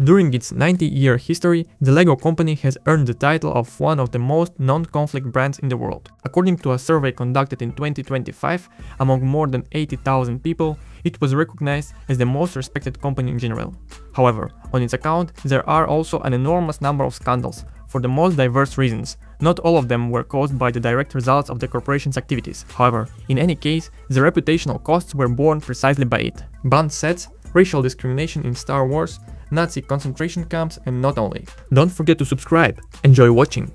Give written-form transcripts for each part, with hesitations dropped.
During its 90-year history, the LEGO company has earned the title of one of the most non-conflict brands in the world. According to a survey conducted in 2025 among more than 80,000 people, it was recognized as the most respected company in general. However, on its account, there are also an enormous number of scandals, for the most diverse reasons. Not all of them were caused by the direct results of the corporation's activities. However, in any case, the reputational costs were borne precisely by it. Banned sets, racial discrimination in Star Wars, Nazi concentration camps, and not only. Don't forget to subscribe. Enjoy watching!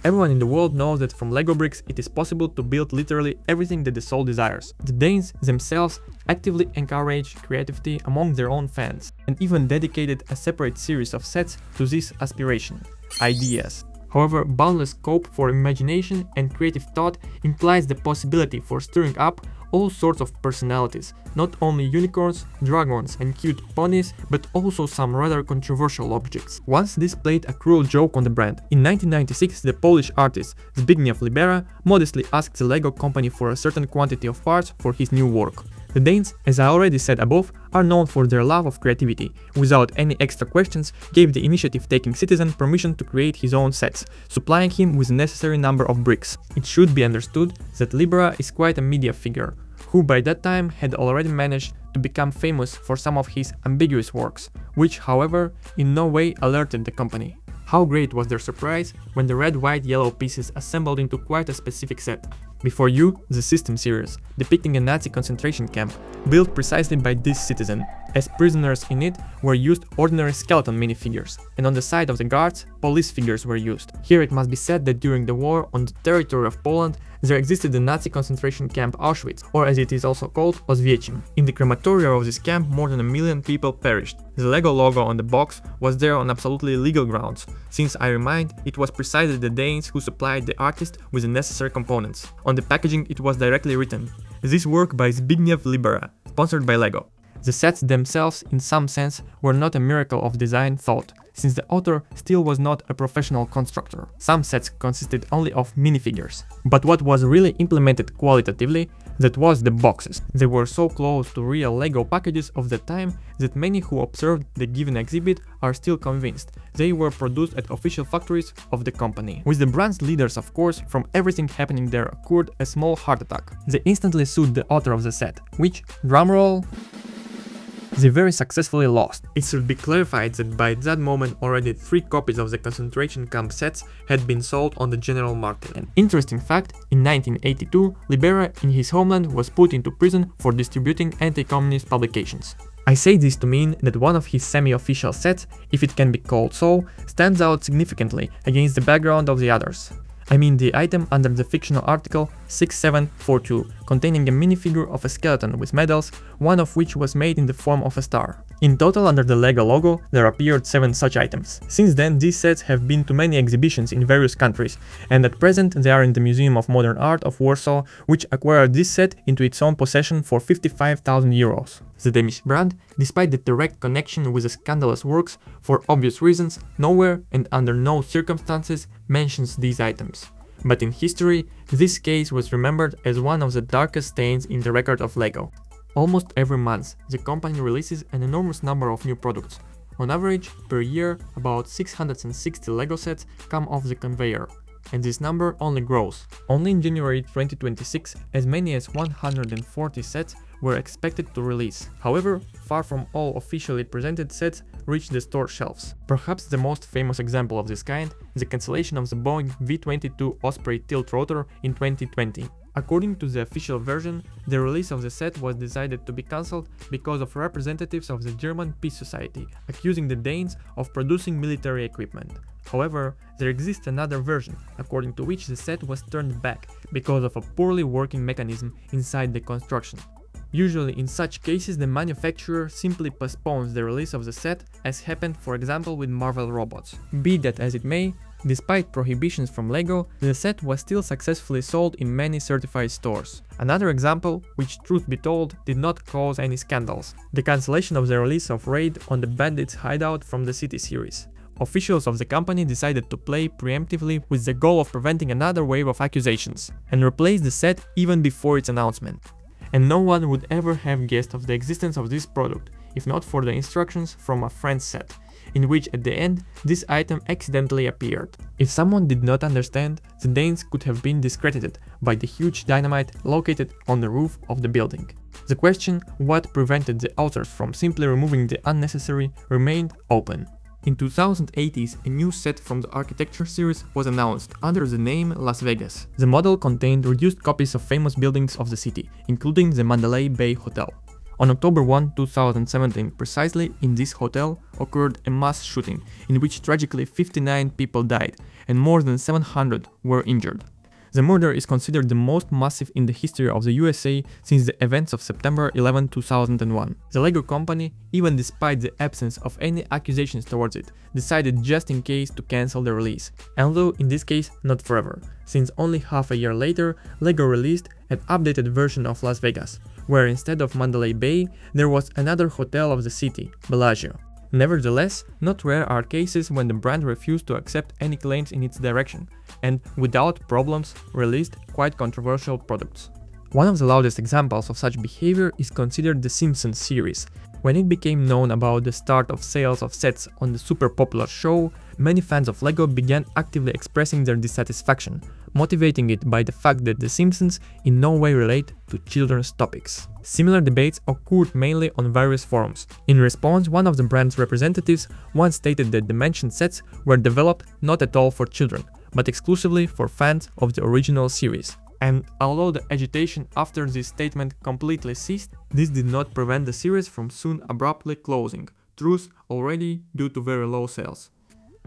Everyone in the world knows that from LEGO bricks it is possible to build literally everything that the soul desires. The Danes themselves actively encourage creativity among their own fans, and even dedicated a separate series of sets to this aspiration. Ideas. However, boundless scope for imagination and creative thought implies the possibility for stirring up all sorts of personalities, not only unicorns, dragons and cute ponies, but also some rather controversial objects. Once this played a cruel joke on the brand. In 1996, the Polish artist Zbigniew Libera modestly asked the LEGO company for a certain quantity of parts for his new work. The Danes, as I already said above, are known for their love of creativity. Without any extra questions, gave the initiative-taking citizen permission to create his own sets, supplying him with the necessary number of bricks. It should be understood that Libera is quite a media figure, who by that time had already managed to become famous for some of his ambiguous works, which, however, in no way alerted the company. How great was their surprise when the red, white, yellow pieces assembled into quite a specific set. Before you, the System series, depicting a Nazi concentration camp, built precisely by this citizen. As prisoners in it were used ordinary skeleton minifigures, and on the side of the guards, police figures were used. Here it must be said that during the war on the territory of Poland, there existed the Nazi concentration camp Auschwitz, or as it is also called, Oswiecim. In the crematorium of this camp, more than 1 million people perished. The LEGO logo on the box was there on absolutely legal grounds, since I remind, it was precisely the Danes who supplied the artist with the necessary components. On the packaging it was directly written, "This work by Zbigniew Libera, sponsored by LEGO." The sets themselves, in some sense, were not a miracle of design thought, since the author still was not a professional constructor. Some sets consisted only of minifigures. But what was really implemented qualitatively, that was the boxes. They were so close to real LEGO packages of the time that many who observed the given exhibit are still convinced they were produced at official factories of the company. With the brand's leaders, of course, from everything happening there occurred a small heart attack. They instantly sued the author of the set, which, drumroll, they very successfully lost. It should be clarified that by that moment already 3 copies of the concentration camp sets had been sold on the general market. An interesting fact, in 1982, Libera in his homeland was put into prison for distributing anti-communist publications. I say this to mean that one of his semi-official sets, if it can be called so, stands out significantly against the background of the others. I mean the item under the fictional article 6742, containing a minifigure of a skeleton with medals, one of which was made in the form of a star. In total, under the LEGO logo, there appeared 7 such items. Since then, these sets have been to many exhibitions in various countries, and at present they are in the Museum of Modern Art of Warsaw, which acquired this set into its own possession for 55,000 euros. The Danish brand, despite the direct connection with the scandalous works, for obvious reasons, nowhere and under no circumstances mentions these items. But in history, this case was remembered as one of the darkest stains in the record of LEGO. Almost every month, the company releases an enormous number of new products. On average, per year, about 660 LEGO sets come off the conveyor, and this number only grows. Only in January 2026, as many as 140 sets were expected to release. However, far from all officially presented sets reach the store shelves. Perhaps the most famous example of this kind is the cancellation of the Boeing V-22 Osprey tilt rotor in 2020. According to the official version, the release of the set was decided to be cancelled because of representatives of the German Peace Society accusing the Danes of producing military equipment. However, there exists another version, according to which the set was turned back because of a poorly working mechanism inside the construction. Usually in such cases the manufacturer simply postpones the release of the set, as happened for example with Marvel robots. Be that as it may, despite prohibitions from LEGO, the set was still successfully sold in many certified stores. Another example, which truth be told, did not cause any scandals: the cancellation of the release of Raid on the Bandits Hideout from the City series. Officials of the company decided to play preemptively with the goal of preventing another wave of accusations, and replaced the set even before its announcement. And no one would ever have guessed of the existence of this product, if not for the instructions from a friend's set. in which at the end this item accidentally appeared. If someone did not understand, the Danes could have been discredited by the huge dynamite located on the roof of the building. The question, what prevented the authors from simply removing the unnecessary, remained open. In 2080s, a new set from the architecture series was announced under the name Las Vegas. The model contained reduced copies of famous buildings of the city, including the Mandalay Bay Hotel. On October 1, 2017, precisely in this hotel occurred a mass shooting in which tragically 59 people died and more than 700 were injured. The murder is considered the most massive in the history of the USA since the events of September 11, 2001. The Lego company, even despite the absence of any accusations towards it, decided just in case to cancel the release, although in this case not forever, since only half a year later Lego released an updated version of Las Vegas, where instead of Mandalay Bay there was another hotel of the city, Bellagio. Nevertheless, not rare are cases when the brand refused to accept any claims in its direction, and, without problems, released quite controversial products. One of the loudest examples of such behavior is considered the Simpsons series. When it became known about the start of sales of sets on the super popular show, many fans of Lego began actively expressing their dissatisfaction, motivating it by the fact that The Simpsons in no way relate to children's topics. Similar debates occurred mainly on various forums. In response, one of the brand's representatives once stated that the mentioned sets were developed not at all for children, but exclusively for fans of the original series. And although the agitation after this statement completely ceased, this did not prevent the series from soon abruptly closing, truth already due to very low sales.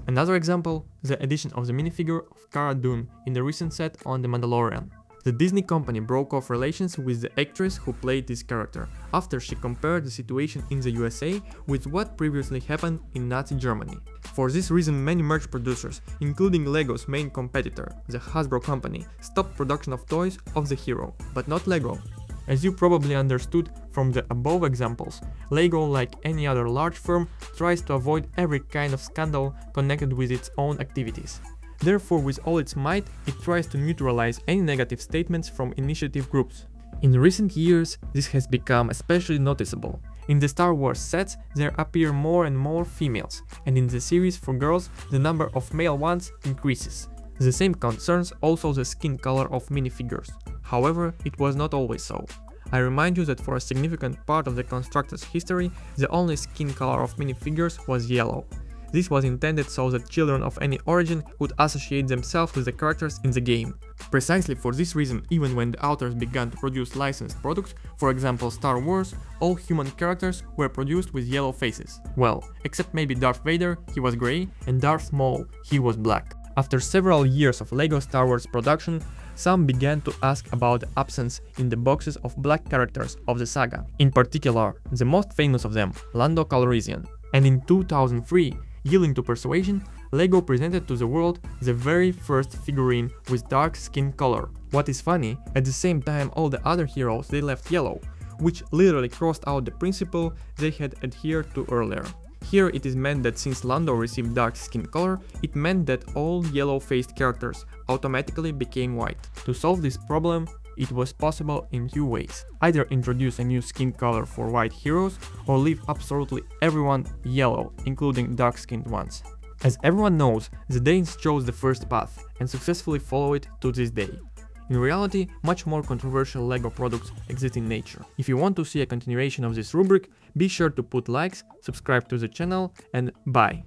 Another example, the addition of the minifigure of Cara Dune in the recent set on The Mandalorian. The Disney company broke off relations with the actress who played this character, after she compared the situation in the USA with what previously happened in Nazi Germany. For this reason, many merch producers, including Lego's main competitor, the Hasbro company, stopped production of toys of the hero, but not Lego. As you probably understood from the above examples, Lego, like any other large firm, tries to avoid every kind of scandal connected with its own activities. Therefore, with all its might, it tries to neutralize any negative statements from initiative groups. In recent years, this has become especially noticeable. In the Star Wars sets, there appear more and more females, and in the series for girls, the number of male ones increases. The same concerns also the skin color of minifigures. However, it was not always so. I remind you that for a significant part of the constructor's history, the only skin color of minifigures was yellow. This was intended so that children of any origin could associate themselves with the characters in the game. Precisely for this reason, even when the authors began to produce licensed products, for example Star Wars, all human characters were produced with yellow faces. Well, except maybe Darth Vader, he was grey, and Darth Maul, he was black. After several years of Lego Star Wars production, some began to ask about the absence in the boxes of black characters of the saga, in particular, the most famous of them, Lando Calrissian. And in 2003, yielding to persuasion, Lego presented to the world the very first figurine with dark skin color. What is funny, at the same time all the other heroes they left yellow, which literally crossed out the principle they had adhered to earlier. Here it is meant that since Lando received dark skin color, it meant that all yellow-faced characters automatically became white. To solve this problem, it was possible in two ways. Either introduce a new skin color for white heroes, or leave absolutely everyone yellow, including dark-skinned ones. As everyone knows, the Danes chose the first path, and successfully follow it to this day. In reality, much more controversial Lego products exist in nature. If you want to see a continuation of this rubric, be sure to put likes, subscribe to the channel, and bye!